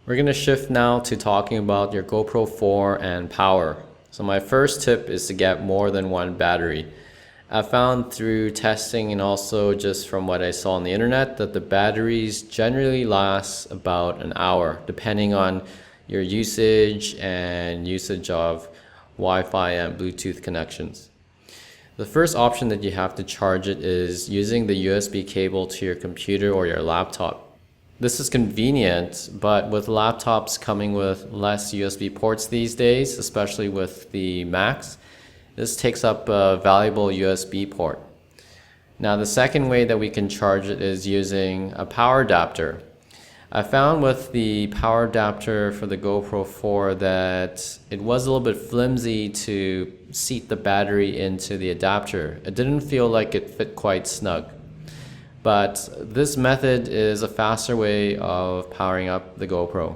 We're going to shift now to talking about your GoPro 4 and power. So my first tip is to get more than one battery. I found through testing and also just from what I saw on the internet that the batteries generally last about an hour depending on your usage and usage of Wi-Fi and Bluetooth connections. The first option that you have to charge it is using the USB cable to your computer or your laptop. This is convenient, but with laptops coming with less USB ports these days, especially with the Macs, this takes up a valuable USB port. Now the second way that we can charge it is using a power adapter. I found with the power adapter for the GoPro 4 that it was a little bit flimsy to seat the battery into the adapter. It didn't feel like it fit quite snug. But this method is a faster way of powering up the GoPro.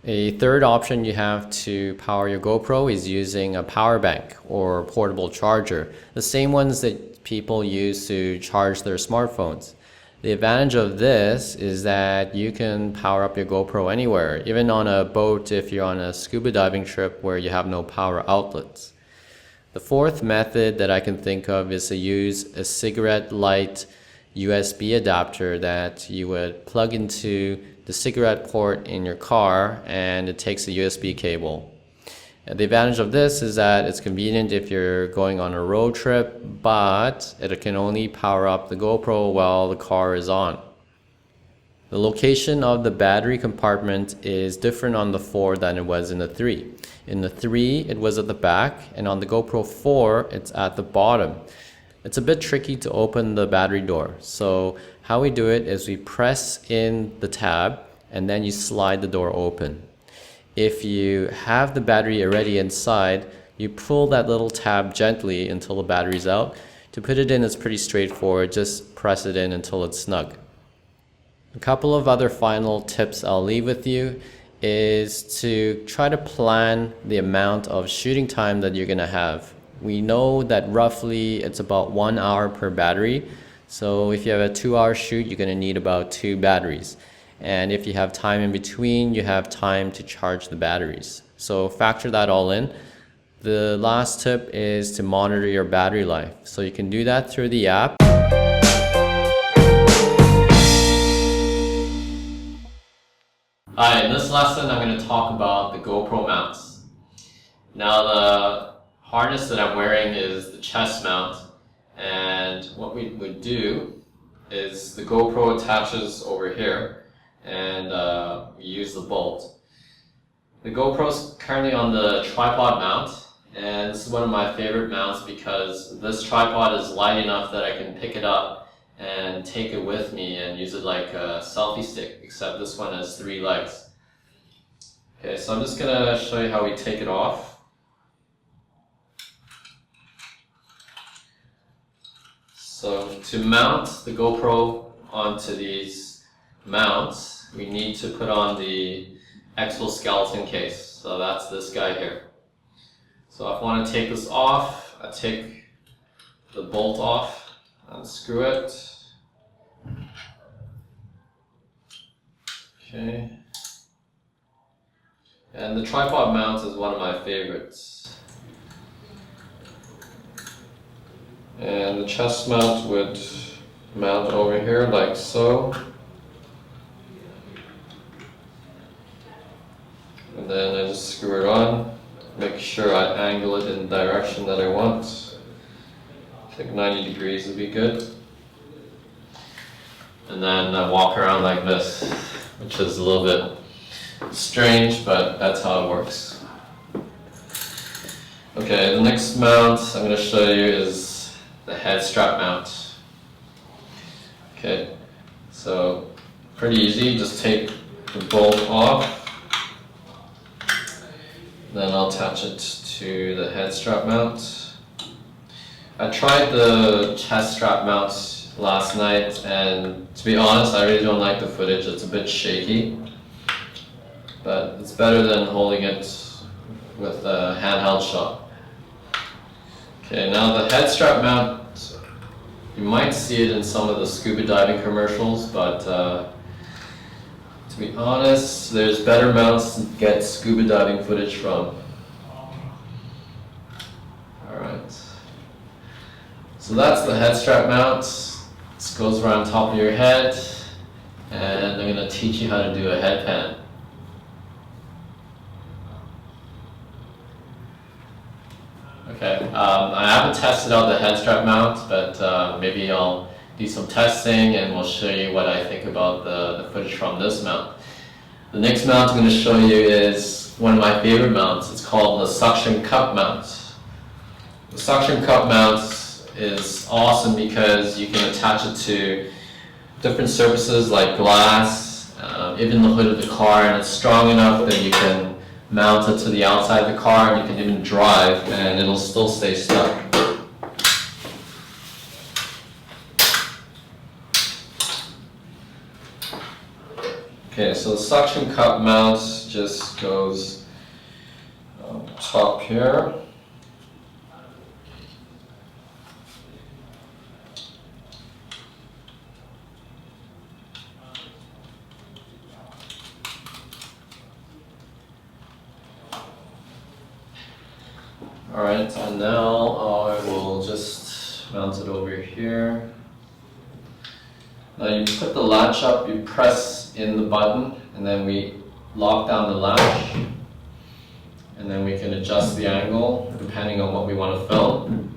A third option you have to power your GoPro is using a power bank or portable charger, the same ones that people use to charge their smartphones. The advantage of this is that you can power up your GoPro anywhere, even on a boat if you're on a scuba diving trip where you have no power outlets. The fourth method that I can think of is to use a cigarette light USB adapter that you would plug into the cigarette port in your car, and it takes a USB cable. And the advantage of this is that it's convenient if you're going on a road trip, but it can only power up the GoPro while the car is on. The location of the battery compartment is different on the 4 than it was in the 3. In the 3, it was at the back, and on the GoPro 4, it's at the bottom. It's a bit tricky to open the battery door. So how we do it is we press in the tab, and then you slide the door open. If you have the battery already inside, you pull that little tab gently until the battery's out. To put it in, it's pretty straightforward. Just press it in until it's snug. A couple of other final tips I'll leave with you is to try to plan the amount of shooting time that you're going to have. We know that roughly it's about 1 hour per battery. So if you have a 2-hour shoot, you're going to need about 2 batteries. And if you have time in between, you have time to charge the batteries. So factor that all in. The last tip is to monitor your battery life. So you can do that through the app. Hi, in this lesson I'm going to talk about the GoPro mounts. Now the harness that I'm wearing is the chest mount, and what we would do is the GoPro attaches over here and we use the bolt. The GoPro is currently on the tripod mount, and this is one of my favorite mounts because this tripod is light enough that I can pick it up and take it with me and use it like a selfie stick, except this one has 3 legs. Okay, so I'm just going to show you how we take it off. So to mount the GoPro onto these mounts, we need to put on the exoskeleton case. So that's this guy here. So if I want to take this off, I take the bolt off, unscrew it. Okay. And the tripod mount is one of my favorites. And the chest mount would mount over here like so. And then I just screw it on, make sure I angle it in the direction that I want. I think 90 degrees would be good. And then I walk around like this, which is a little bit strange, but that's how it works. Okay, the next mount I'm going to show you is the head strap mount. Okay, so pretty easy, just take the bolt off. Then I'll attach it to the head strap mount. I tried the chest strap mount last night, and to be honest, I really don't like the footage. It's a bit shaky, but it's better than holding it with a handheld shot. Okay, now the head strap mount, you might see it in some of the scuba diving commercials, but to To be honest, there's better mounts to get scuba diving footage from. Alright. So that's the head strap mount. This goes around top of your head. And I'm going to teach you how to do a head pan. Okay, I haven't tested out the head strap mount, but maybe I'll do some testing and we'll show you what I think about the footage from this mount. The next mount I'm going to show you is one of my favorite mounts. It's called the suction cup mount. The suction cup mount is awesome because you can attach it to different surfaces like glass, even the hood of the car, and it's strong enough that you can mount it to the outside of the car and you can even drive and it'll still stay stuck. Okay, so the suction cup mount just goes on top here. Alright, and now I will just mount it over here. Now you put the latch up, you press in the button, and then we lock down the latch. And then we can adjust the angle depending on what we want to film.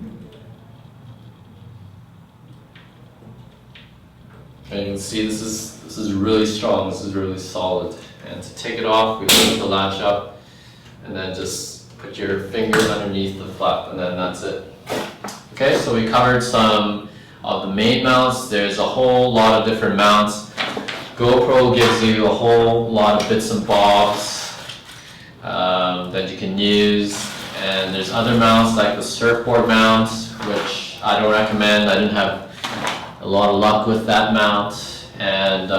And you can see this is really strong, this is really solid. And to take it off, we put the latch up and then just put your finger underneath the flap and then that's it. Okay, so we covered some of the main mounts. There's a whole lot of different mounts. GoPro gives you a whole lot of bits and bobs that you can use. And there's other mounts like the surfboard mount, which I don't recommend. I didn't have a lot of luck with that mount. And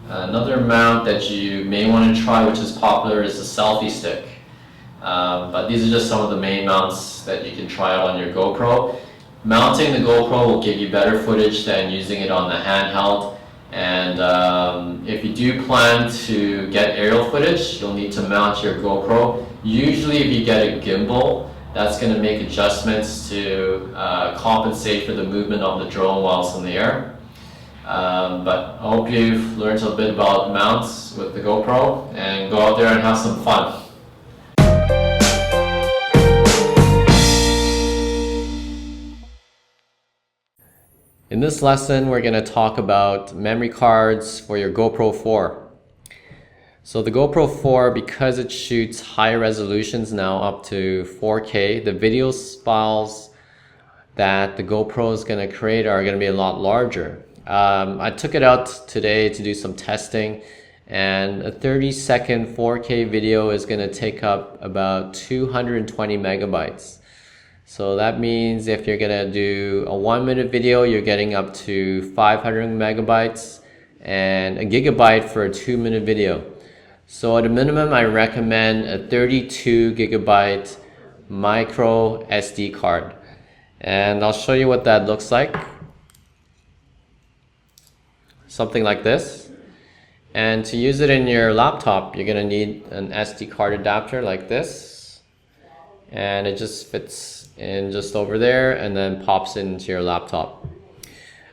another mount that you may want to try, which is popular, is the selfie stick. But these are just some of the main mounts that you can try out on your GoPro. Mounting the GoPro will give you better footage than using it on the handheld. And if you do plan to get aerial footage, you'll need to mount your GoPro. Usually if you get a gimbal, that's going to make adjustments to compensate for the movement of the drone while it's in the air. But I hope you've learned a bit about mounts with the GoPro and go out there and have some fun. In this lesson, we're going to talk about memory cards for your GoPro 4. So the GoPro 4, because it shoots high resolutions now up to 4K, the video files that the GoPro is going to create are going to be a lot larger. I took it out today to do some testing, and a 30-second 4K video is going to take up about 220 megabytes. So that means if you're going to do a 1-minute video, you're getting up to 500 megabytes and a gigabyte for a 2-minute video. So at a minimum, I recommend a 32 gigabyte micro SD card. And I'll show you what that looks like. Something like this. And to use it in your laptop, you're going to need an SD card adapter like this. And it just fits in just over there and then pops into your laptop.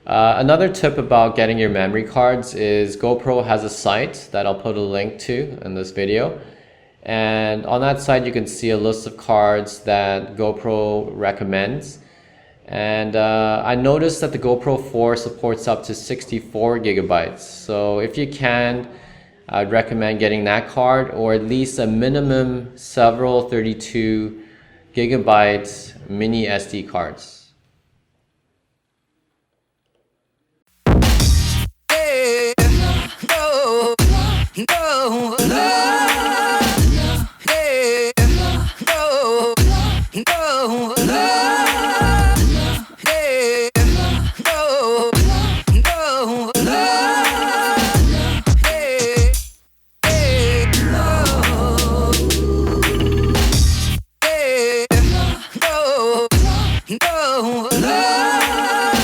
Another tip about getting your memory cards is GoPro has a site that I'll put a link to in this video. And on that site you can see a list of cards that GoPro recommends. And I noticed that the GoPro 4 supports up to 64 gigabytes. So if you can, I'd recommend getting that card, or at least a minimum several 32 gigabyte mini SD cards.